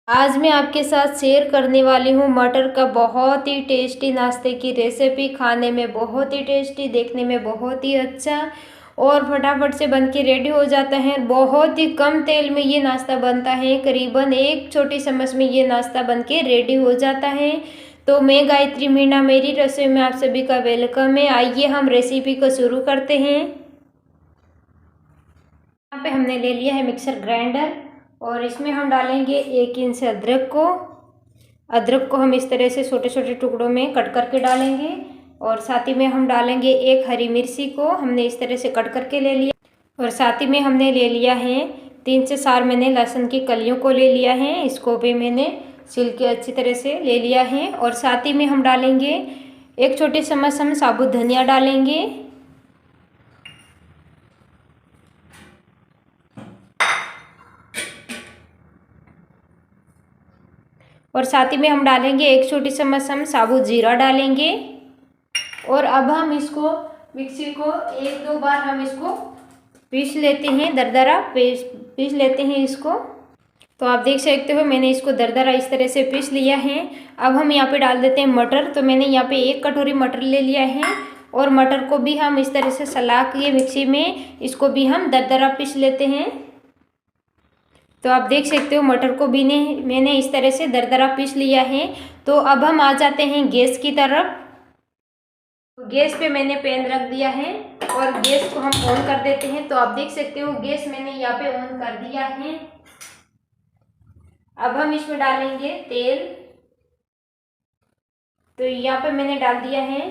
आज मैं आपके साथ शेयर करने वाली हूँ मटर का बहुत ही टेस्टी नाश्ते की रेसिपी। खाने में बहुत ही टेस्टी, देखने में बहुत ही अच्छा और फटाफट से बन के रेडी हो जाता है। बहुत ही कम तेल में ये नाश्ता बनता है। करीबन एक छोटी चम्मच में ये नाश्ता बन के रेडी हो जाता है। तो मैं गायत्री मीणा, मेरी रसोई में आप सभी का वेलकम है। आइए हम रेसिपी को शुरू करते हैं। यहाँ पे हमने ले लिया है मिक्सर ग्राइंडर और इसमें हम डालेंगे 1 इंच अदरक को। अदरक को हम इस तरह से छोटे छोटे टुकड़ों में कट करके डालेंगे और साथ ही में हम डालेंगे 1 हरी मिर्ची को हमने इस तरह से कट करके ले लिया। और साथ ही में हमने ले लिया है 3 से 4 मैंने लहसुन की कलियों को ले लिया है। इसको भी मैंने छिल के अच्छी तरह से ले लिया है। और साथ ही में हम डालेंगे 1 छोटी चम्मच हम साबुत धनिया डालेंगे। और साथ ही में हम डालेंगे 1 छोटी चम्मच हम साबुत जीरा डालेंगे। और अब हम इसको मिक्सी को 1-2 बार हम इसको पीस लेते हैं, दरदरा पीस लेते हैं इसको। तो आप देख सकते हो मैंने इसको दरदरा इस तरह से पीस लिया है। अब हम यहाँ पे डाल देते हैं मटर। तो मैंने यहाँ पे 1 कटोरी मटर ले लिया है और मटर को भी हम इस तरह से सला के मिक्सी में इसको भी हम दरदरा पीस लेते हैं। तो आप देख सकते हो मटर को भी मैंने इस तरह से दरदरा पीस लिया है। तो अब हम आ जाते हैं गैस की तरफ। गैस पे मैंने पैन रख दिया है और गैस को हम ऑन कर देते हैं। तो आप देख सकते हो गैस मैंने यहाँ पे ऑन कर दिया है। अब हम इसमें डालेंगे तेल। तो यहाँ पे मैंने डाल दिया है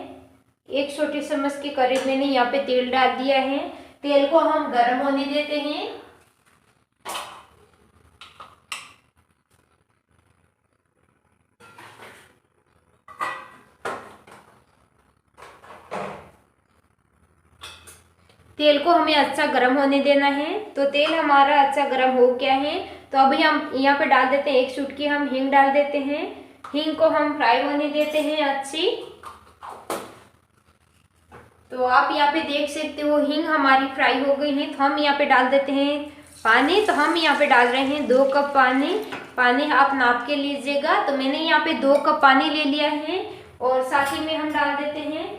1 छोटी चम्मच के करीब मैंने यहाँ पे तेल डाल दिया है। तेल को हम गर्म होने देते हैं। तेल को हमें अच्छा गर्म होने देना है। तो तेल हमारा अच्छा गर्म हो गया है। तो अभी हम यहाँ पे डाल देते हैं 1 चुटकी हम हींग डाल देते हैं। हींग को हम फ्राई होने देते हैं अच्छी। तो आप यहाँ पे देख सकते हो हींग हमारी फ्राई हो गई है। तो हम यहाँ पे डाल देते हैं पानी। तो हम यहाँ पे डाल रहे हैं 2 कप पानी। पानी आप नाप के लीजिएगा। तो मैंने यहाँ पे 2 कप पानी ले लिया है। और साथ ही में हम डाल देते हैं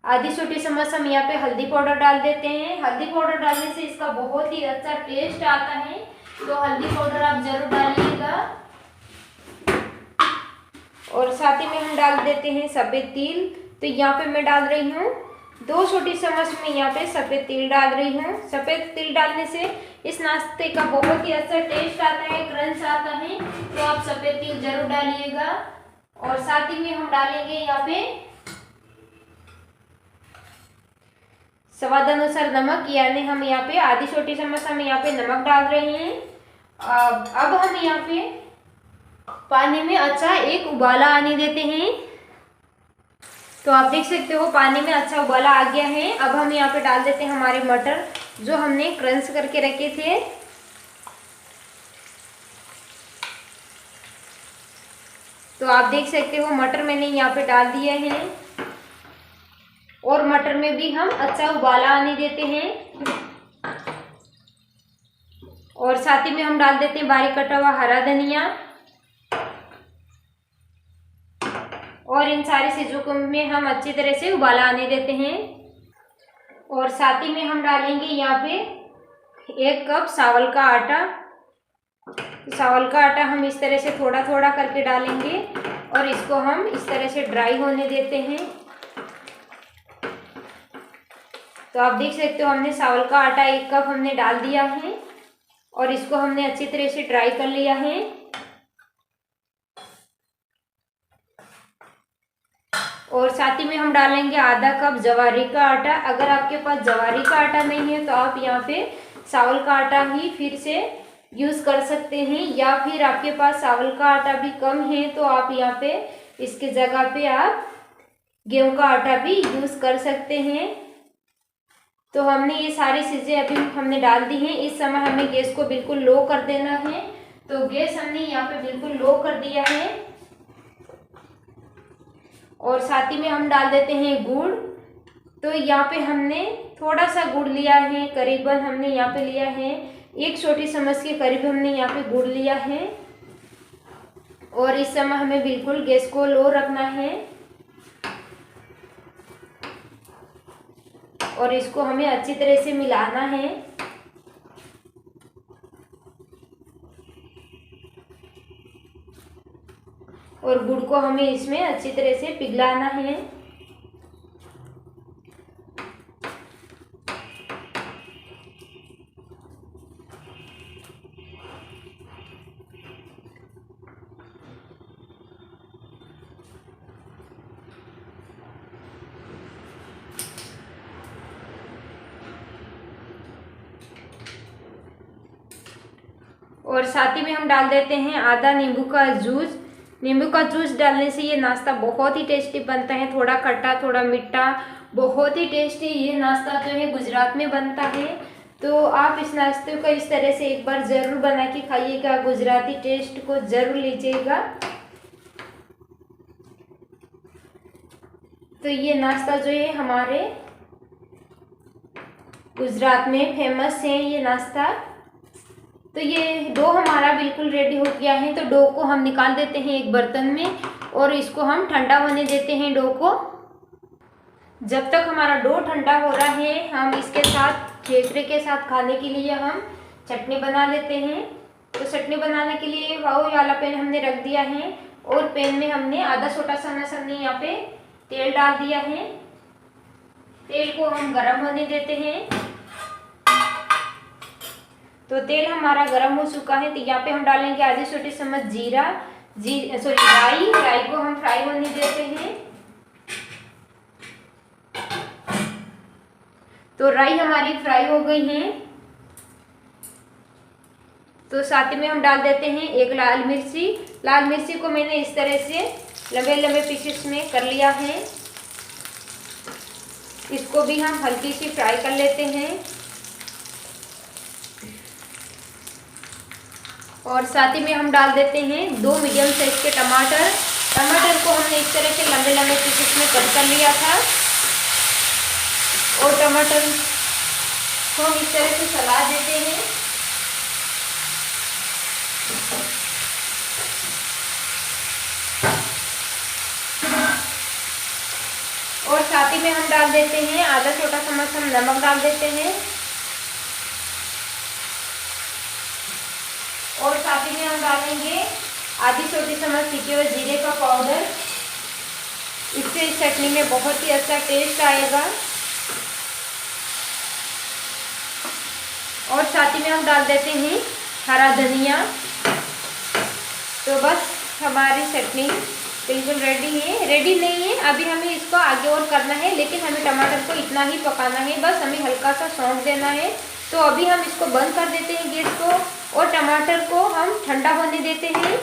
आधी छोटी चम्मच हम यहाँ पे हल्दी पाउडर डाल देते हैं। हल्दी पाउडर डालने से इसका बहुत ही अच्छा टेस्ट आता है। तो हल्दी पाउडर आप जरूर डालिएगा। और साथ ही में हम डाल देते हैं सफ़ेद तिल। तो यहाँ पे मैं डाल रही हूँ 2 छोटी चम्मच में यहाँ पे सफ़ेद तिल डाल रही हूँ। सफ़ेद तिल डालने से इस नाश्ते का बहुत ही अच्छा टेस्ट आता है, क्रंच आता है। तो आप सफ़ेद तिल जरूर डालिएगा। और साथ ही में हम डालेंगे यहाँ पे स्वाद अनुसार नमक, यानी हम यहाँ पे आधी छोटी चम्मच हम यहाँ पे नमक डाल रहे हैं। अब हम यहाँ पे पानी में अच्छा एक उबाला आने देते हैं। तो आप देख सकते हो पानी में अच्छा उबाला आ गया है। अब हम यहाँ पे डाल देते हैं हमारे मटर जो हमने क्रंच करके रखे थे। तो आप देख सकते हो मटर मैंने यहाँ पे डाल दिया है और मटर में भी हम अच्छा उबाला आने देते हैं। और साथ ही में हम डाल देते हैं बारीक कटा हुआ हरा धनिया। और इन सारी चीज़ों को में हम अच्छी तरह से उबाला आने देते हैं। और साथ ही में हम डालेंगे यहाँ पे 1 कप चावल का आटा। चावल का आटा हम इस तरह से थोड़ा थोड़ा करके डालेंगे और इसको हम इस तरह से ड्राई होने देते हैं। तो आप देख सकते हो हमने चावल का आटा 1 कप हमने डाल दिया है और इसको हमने अच्छी तरह से ड्राई कर लिया है। और साथ ही में हम डालेंगे आधा कप जवारी का आटा। अगर आपके पास जवारी का आटा नहीं है तो आप यहाँ पे चावल का आटा ही फिर से यूज़ कर सकते हैं, या फिर आपके पास चावल का आटा भी कम है तो आप यहाँ पे इसके जगह पे आप गेहूं का आटा भी यूज़ कर सकते हैं। तो हमने ये सारी चीज़ें अभी हमने डाल दी हैं। इस समय हमें गैस को बिल्कुल लो कर देना है। तो गैस हमने यहाँ पे बिल्कुल लो कर दिया है। और साथ ही में हम डाल देते हैं गुड़। तो यहाँ पे हमने थोड़ा सा गुड़ लिया है, करीबन हमने यहाँ पे लिया है 1 छोटी चम्मच के करीब हमने यहाँ पे गुड़ लिया है। और इस समय हमें बिल्कुल गैस को लो रखना है और इसको हमें अच्छी तरह से मिलाना है। और गुड़ को हमें इसमें अच्छी तरह से पिघलाना है। और साथ ही में हम डाल देते हैं आधा नींबू का जूस। नींबू का जूस डालने से ये नाश्ता बहुत ही टेस्टी बनता है, थोड़ा खट्टा थोड़ा मीठा, बहुत ही टेस्टी ये नाश्ता जो है गुजरात में बनता है। तो आप इस नाश्ते को इस तरह से एक बार ज़रूर बना के खाइएगा, गुजराती टेस्ट को ज़रूर लीजिएगा। तो ये नाश्ता जो है हमारे गुजरात में फेमस है ये नाश्ता। तो ये डो हमारा बिल्कुल रेडी हो गया है। तो डो को हम निकाल देते हैं एक बर्तन में और इसको हम ठंडा होने देते हैं डो को। जब तक हमारा डो ठंडा हो रहा है हम इसके साथ खेसरे के साथ खाने के लिए हम चटनी बना लेते हैं। तो चटनी बनाने के लिए वही वाला पैन हमने रख दिया है और पैन में हमने आधा छोटा चम्मच हमने यहाँ पे तेल डाल दिया है। तेल को हम गरम होने देते हैं। तो तेल हमारा गरम हो चुका है। तो यहाँ पे हम डालेंगे आधी छोटी चम्मच राई को हम फ्राई होने देते हैं। तो राई हमारी फ्राई हो गई है। तो साथ में हम डाल देते हैं एक लाल मिर्ची। लाल मिर्ची को मैंने इस तरह से लंबे लंबे पीसेस में कर लिया है। इसको भी हम हल्की सी फ्राई कर लेते हैं। और साथ ही में हम डाल देते हैं 2 मीडियम साइज के टमाटर। टमाटर को हमने इस तरह से लंबे लंबे पीसेस में कट कर लिया था। और टमाटर को हम इस तरह से चला देते हैं। और साथ ही में हम डाल देते हैं आधा छोटा चम्मच हम नमक डाल देते हैं। और साथ ही में हम डालेंगे आधी छोटी चम्मच पिसे हुए जीरे का पाउडर। इससे इस चटनी में बहुत ही अच्छा टेस्ट आएगा। और साथ ही में हम डाल देते हैं हरा धनिया। तो बस हमारी चटनी बिल्कुल रेडी है। रेडी नहीं है, अभी हमें इसको आगे और करना है, लेकिन हमें टमाटर को इतना ही पकाना है, बस हमें हल्का सा सौंफ देना है। तो अभी हम इसको बंद कर देते हैं गैस को और टमाटर को हम ठंडा होने देते हैं।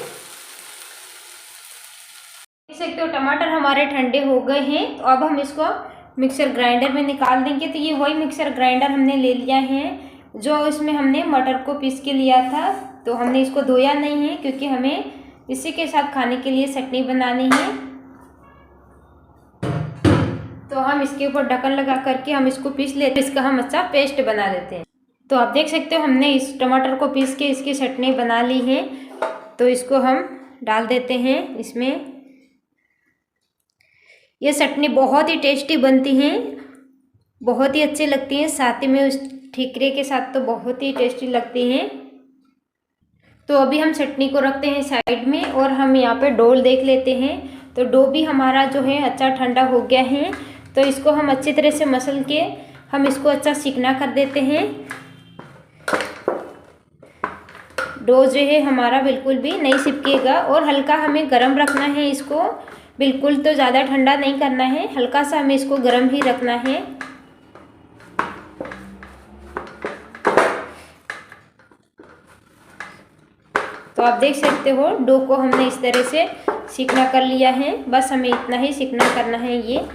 देख सकते हो टमाटर हमारे ठंडे हो गए हैं। तो अब हम इसको मिक्सर ग्राइंडर में निकाल देंगे। तो ये वही मिक्सर ग्राइंडर हमने ले लिया है जो इसमें हमने मटर को पीस के लिया था। तो हमने इसको धोया नहीं है क्योंकि हमें इसी के साथ खाने के लिए चटनी बनानी है। तो हम इसके ऊपर ढक्कन लगा करके हम इसको पीस लेते हैं। इसका हम अच्छा पेस्ट बना लेते हैं। तो आप देख सकते हो हमने इस टमाटर को पीस के इसकी चटनी बना ली है। तो इसको हम डाल देते हैं इसमें। ये चटनी बहुत ही टेस्टी बनती है, बहुत ही अच्छी लगती है। साथ ही में उस ठीकरे के साथ तो बहुत ही टेस्टी लगती हैं। तो अभी हम चटनी को रखते हैं साइड में और हम यहाँ पे डो देख लेते हैं। तो डो भी हमारा जो है अच्छा ठंडा हो गया है। तो इसको हम अच्छी तरह से मसल के हम इसको अच्छा चिकना कर देते हैं। डो जो है हमारा बिल्कुल भी नहीं चिपकेगा और हल्का हमें गरम रखना है इसको। बिल्कुल तो ज़्यादा ठंडा नहीं करना है, हल्का सा हमें इसको गरम ही रखना है। तो आप देख सकते हो डो को हमने इस तरह से चिकना कर लिया है। बस हमें इतना ही चिकना करना है ये।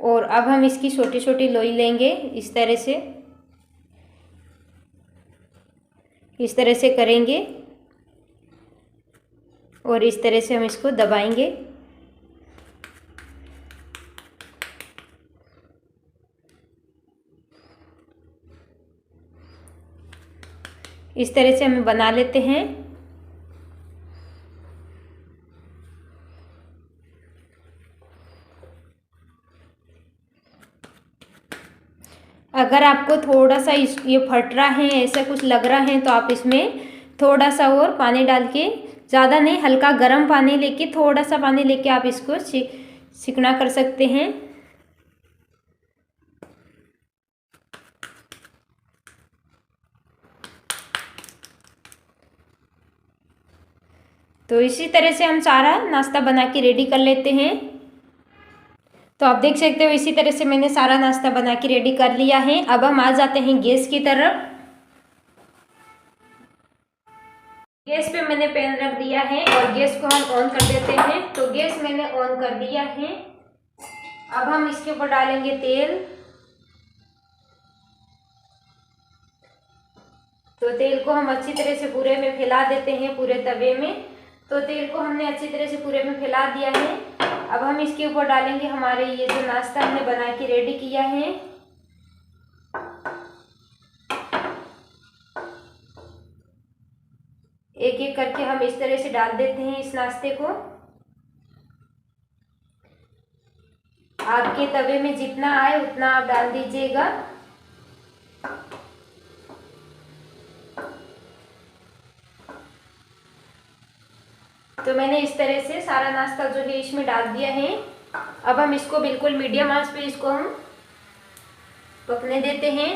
और अब हम इसकी छोटी छोटी लोई लेंगे इस तरह से करेंगे और इस तरह से हम इसको दबाएंगे। इस तरह से हमें बना लेते हैं। अगर आपको थोड़ा सा ये फट रहा है, ऐसा कुछ लग रहा है, तो आप इसमें थोड़ा सा और पानी डाल के, ज़्यादा नहीं, हल्का गर्म पानी लेके, थोड़ा सा पानी लेके आप इसको सिकना कर सकते हैं। तो इसी तरह से हम सारा नाश्ता बना के रेडी कर लेते हैं। तो आप देख सकते हो इसी तरह से मैंने सारा नाश्ता बना के रेडी कर लिया है। अब हम आ जाते हैं गैस की तरफ। गैस पे मैंने पैन रख दिया है और गैस को हम ऑन कर देते हैं। तो गैस मैंने ऑन कर दिया है। अब हम इसके ऊपर डालेंगे तेल। तो तेल को हम अच्छी तरह से पूरे में फैला देते हैं, पूरे तवे में। तो तेल को हमने अच्छी तरह से पूरे में फैला दिया है। अब हम इसके ऊपर डालेंगे हमारे ये जो नाश्ता हमने बना के रेडी किया है। एक एक करके हम इस तरह से डाल देते हैं इस नाश्ते को। आपके तवे में जितना आए उतना आप डाल दीजिएगा। तो मैंने इस तरह से सारा नाश्ता जो है इसमें डाल दिया है। अब हम इसको बिल्कुल मीडियम आंच पे इसको हम पकने देते हैं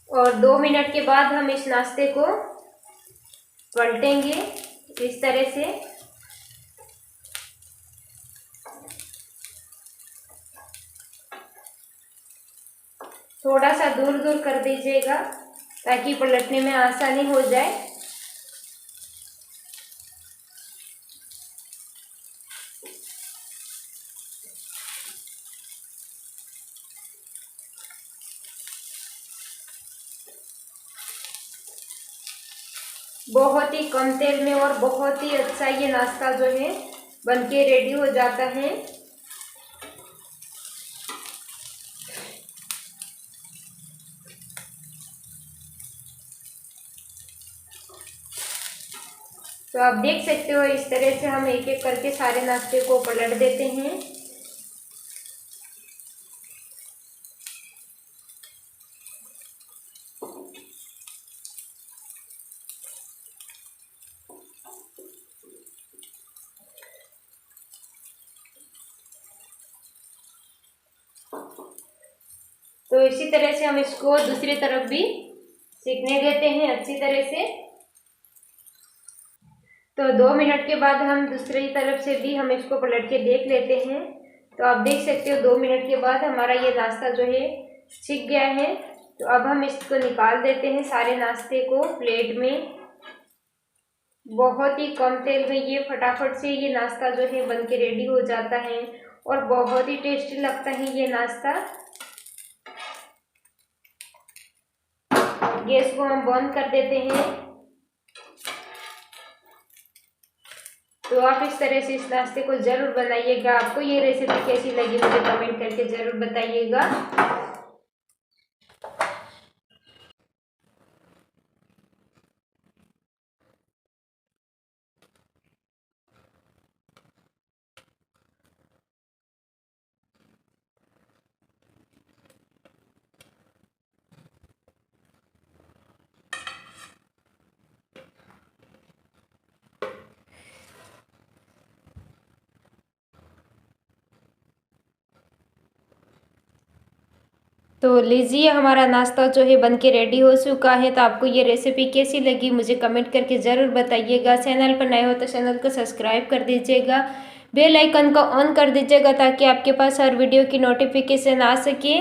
और 2 मिनट के बाद हम इस नाश्ते को पलटेंगे इस तरह से। थोड़ा सा दूर दूर कर दीजिएगा ताकि पलटने में आसानी हो जाए। बहुत ही कम तेल में और बहुत ही अच्छा ये नाश्ता जो है बनके रेडी हो जाता है। तो आप देख सकते हो इस तरह से हम एक एक करके सारे नाश्ते को पलट देते हैं। तो इसी तरह से हम इसको दूसरी तरफ भी सेकने देते हैं अच्छी तरह से। तो 2 मिनट के बाद हम दूसरी तरफ से भी हम इसको पलट के देख लेते हैं। तो आप देख सकते हो 2 मिनट के बाद हमारा ये नाश्ता जो है सिक गया है। तो अब हम इसको निकाल देते हैं सारे नाश्ते को प्लेट में। बहुत ही कम तेल में ये फटाफट से ये नाश्ता जो है बन के रेडी हो जाता है और बहुत ही टेस्टी लगता है ये नाश्ता। गैस को हम बंद कर देते हैं। तो आप इस तरह से इस नाश्ते को जरूर बनाइएगा। आपको ये रेसिपी कैसी लगी मुझे कमेंट करके जरूर बताइएगा। तो लीजिए हमारा नाश्ता जो है बनके रेडी हो चुका है। तो आपको ये रेसिपी कैसी लगी मुझे कमेंट करके ज़रूर बताइएगा। चैनल पर नए हो तो चैनल को सब्सक्राइब कर दीजिएगा, बेल आइकन को ऑन कर दीजिएगा ताकि आपके पास हर वीडियो की नोटिफिकेशन आ सके।